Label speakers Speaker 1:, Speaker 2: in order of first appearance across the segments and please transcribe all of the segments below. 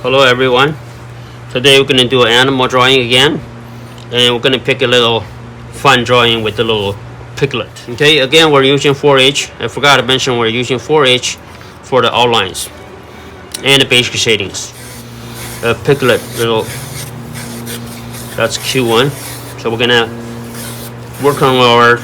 Speaker 1: Hello everyone. Today we're going to do an animal drawing again, and we're going to pick a little fun drawing with the little piglet. Okay, again we're using 4H. I forgot to mention we're using 4H for the outlines and the basic shadings. A piglet little, that's Q1. So we're going to work on our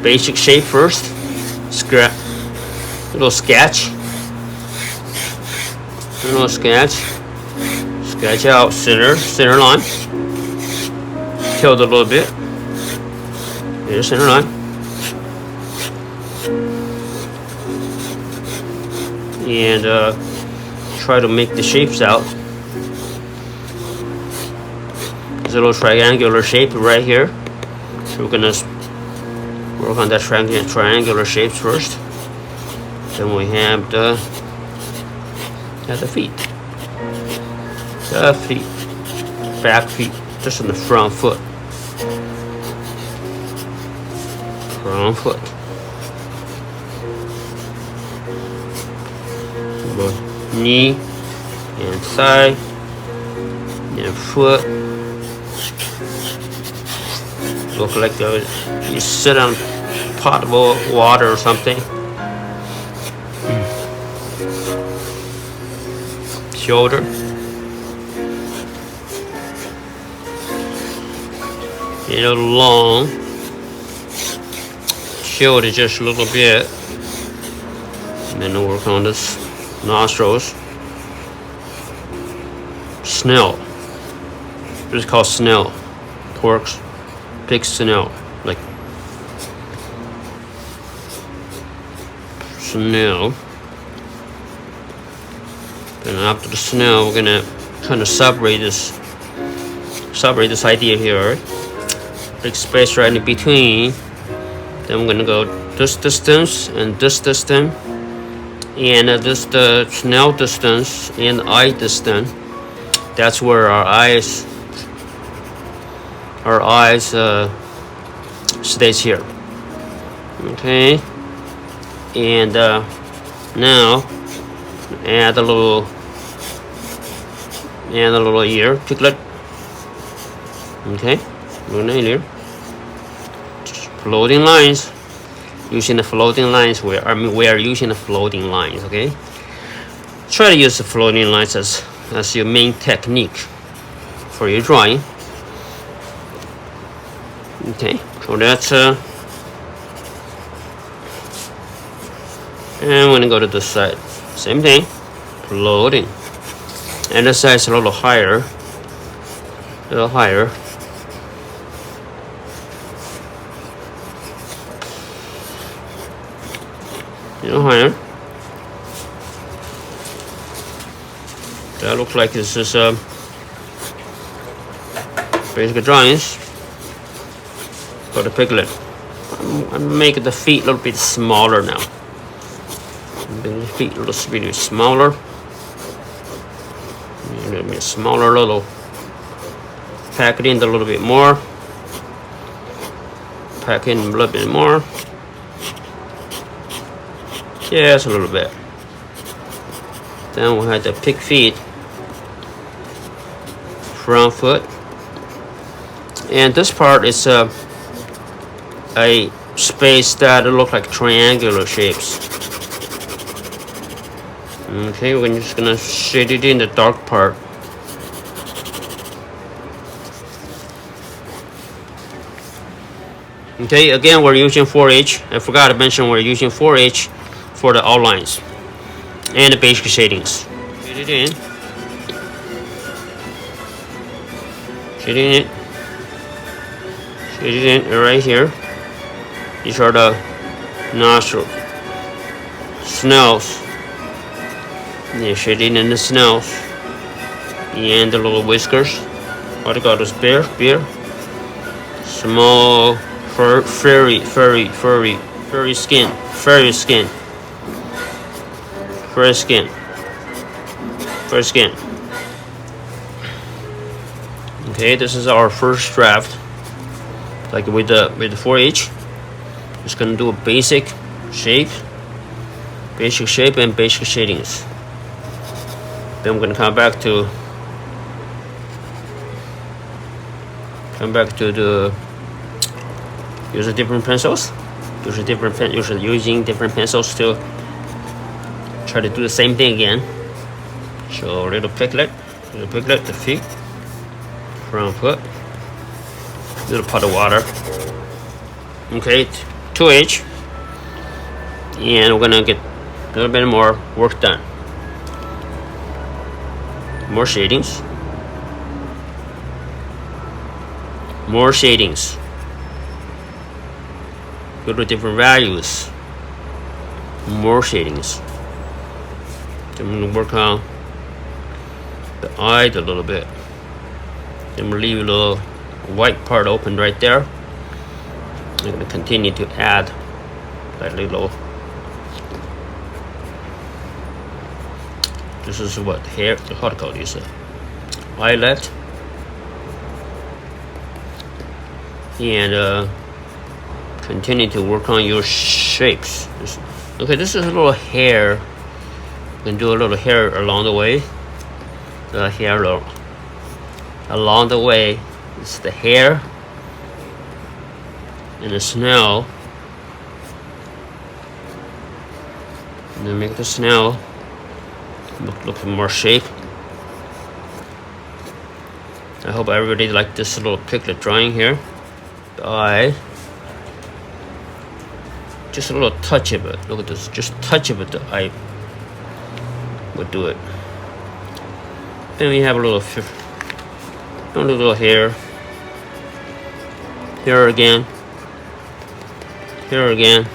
Speaker 1: basic shape first. Little sketch. Little sketch out center line, tilt a little bit, here's center line, and try to make the shapes out. There's a little triangular shape right here, so we're gonna work on that triangular shapes first. Then we have the feet. Back feet, just on the front foot. Knee and thigh and foot. Look like you sit on a pot of water or something. Shoulder. A little long. Shoulder just a little bit. And then we'll work on this nostrils. Snell. This is called snell. Porks. Pig snell. Like snell. And after the snell, we're gonna kind of separate this idea here, right? Big space right in between. Then we're gonna go this distance and this distance, and this the snell distance and eye distance. That's where our eyes stays here. Okay, and now add a little ear, piglet. Okay, little ear. Floating lines. Using the floating lines, we are using the floating lines. Okay, try to use the floating lines as your main technique for your drawing. Okay, so that's and I'm gonna go to this side. Same thing, floating. And this side's a little higher. A little higher. That looks like this is basic drawings for the piglet. I'm making the feet a little bit smaller now. The feet a little bit smaller. A little bit smaller, little. Pack it in a little bit more. Pack in a little bit more. Just a little bit. Then we'll have the pig feet. Front foot. And this part is a space that look like triangular shapes. Okay, we're just gonna shade it in the dark part. Okay, again we're using 4H. I forgot to mention we're using 4H for the outlines and the basic shadings. Shade it in. Shade it in right here. These are the nostrils. Snells. Yeah, shading in the snells. And the little whiskers. What do you call this? Bear? Small furry skin. Okay, this is our first draft. Like with the 4H. Just gonna do a basic shape and basic shadings. Then I'm gonna come back to the use different pencils. Using different pencils to try to do the same thing again. So little piglet, the feet, front foot, little pot of water. Okay, 2H, and we're gonna get a little bit more work done. More shadings. More shadings. Go to different values. More shadings. Then I'm gonna work on the eyes a little bit. Then we'll leave a little white part open right there. I'm gonna continue to add that little. This is what hair. How to call this? Eyelet. And continue to work on your shapes. Okay, this is a little hair. You can do a little hair along the way. The hair along the way. It's the hair and the snail. And then make the snail look more shape. I hope everybody liked this little piglet drawing here. The eye. Just a little touch of it. Look at this. Just touch of it. The eye would do it. Then we have a little hair. Here again. Here again.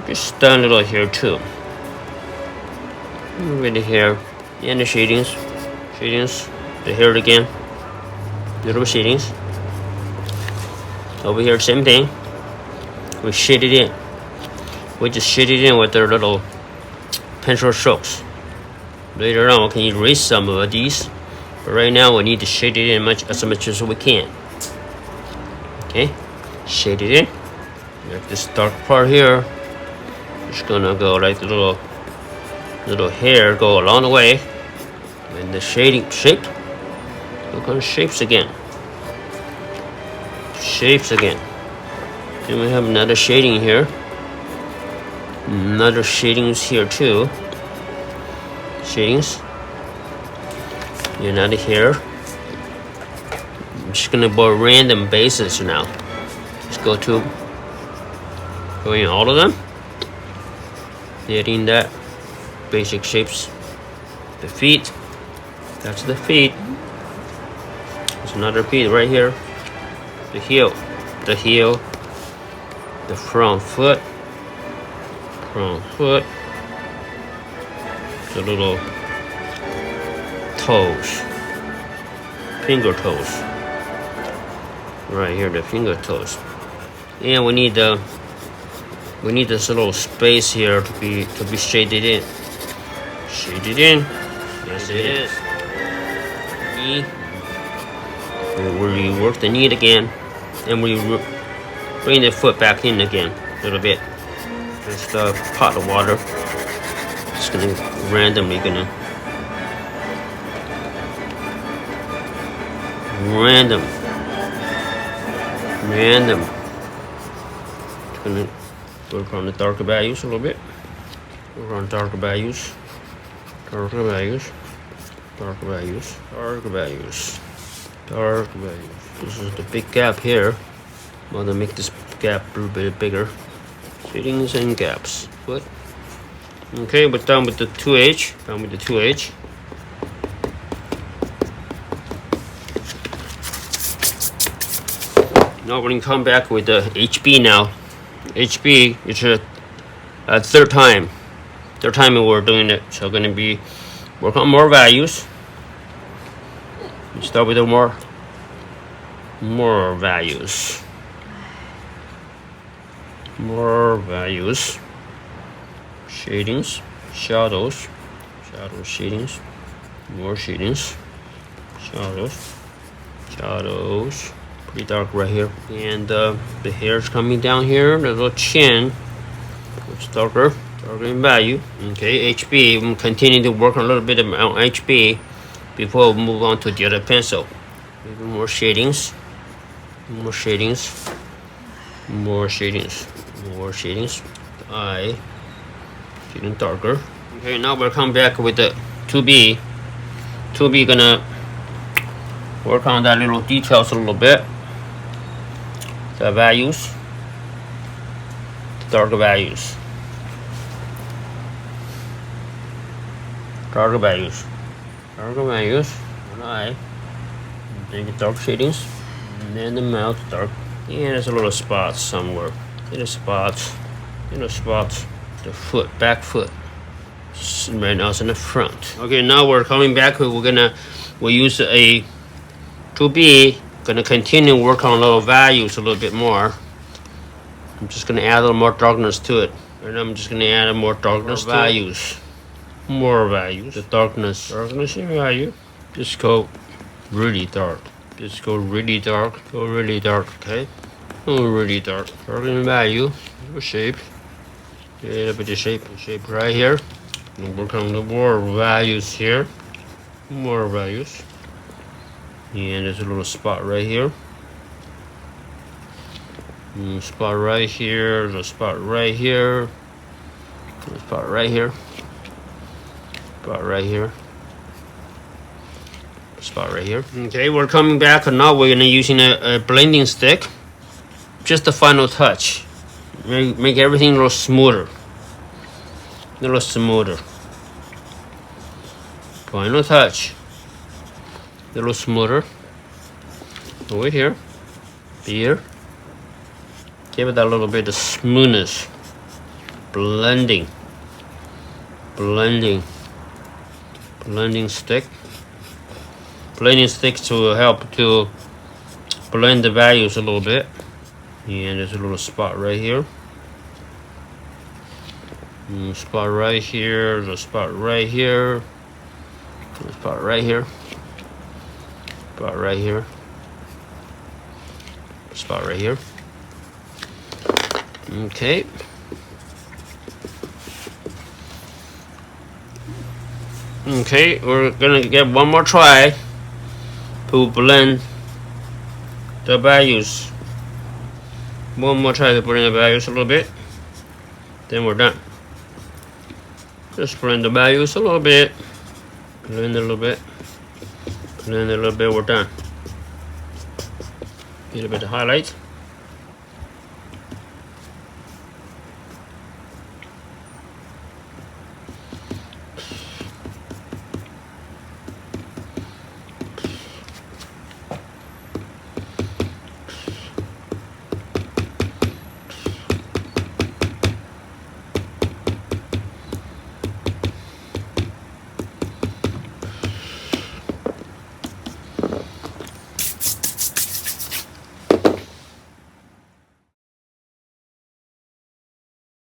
Speaker 1: Just done a little hair too. With the hair and the shadings. The hair again. Little shadings. Over here, same thing. We shade it in. We just shade it in with our little pencil strokes. Later on, we can erase some of these, but right now we need to shade it in as much as we can. Okay, shade it in. Like this dark part here, just gonna go like the little hair go along the way, and the shape. Look on shapes again. Then we have another shading here. Another shadings here too. Shadings. Another here. I'm just gonna go random bases now. Just go in all of them. Getting that basic shapes. The feet. That's the feet. There's another feet right here. The heel. The front foot. The little toes. Finger toes. Right here, the finger toes. And we need this little space here to be shaded in. Shaded in. Yes, it is. We work the knee again, and we bring the foot back in again a little bit. Just a pot of water. Just randomly gonna random. Just gonna work on the darker values a little bit. Work on darker values. This is the big gap here. I'm gonna make this gap a little bit bigger. Shadings and gaps. Good. Okay, we're done with the 2H. Now we're gonna come back with the HB now. HB is a third time we're doing it. So we're gonna be work on more values. We start with the more values. More values. Shadings, shadows, shadings, more shadings, shadows. Pretty dark right here. And the hair's coming down here. The little chin, it's darker. Darkening value. Okay, HB. We'll continue to work on a little bit on HB before we move on to the other pencil. Maybe more shadings. More shadings. More shadings. More shadings. The eye getting darker. Okay, now we're coming back with the 2B. 2B gonna work on that little details a little bit. The values. Darker values. Darker values. Darker values. One eye. Then the dark shadings. And then the mouth dark. And there's a little spots somewhere. Little spots. Little spots. The foot, back foot. Right now it's in the front. Okay, now we're coming back. We'll use a 2B. Gonna continue work on little values a little bit more. I'm just gonna add a little more darkness to it. And I'm just gonna add more darkness to values. More values. The darkness and value. Just go really dark. Just go really dark. Go really dark. Okay. Go really dark. Darken value. Shape. A little bit of shape. Shape right here. And work on the more values here. More values. And there's a little spot right here. Spot right here. The spot right here. The spot right here. Spot right here. Spot right here. Okay, we're coming back, and now we're gonna using a blending stick. Just the final touch. Make everything a little smoother. A little smoother. Final touch. A little smoother. Over here. Here. Give it a little bit of smoothness. Blending. Blending. Blending stick. Blending stick to help to blend the values a little bit. And there's a little spot right here. Spot right here. The spot right here. The spot right here. Spot right here. Spot right here. Okay. Okay, we're gonna get one more try to blend the values. One more try to blend the values a little bit. Then we're done. Just blend the values a little bit. Blend a little bit. Blend a little bit, we're done. A little bit of highlight.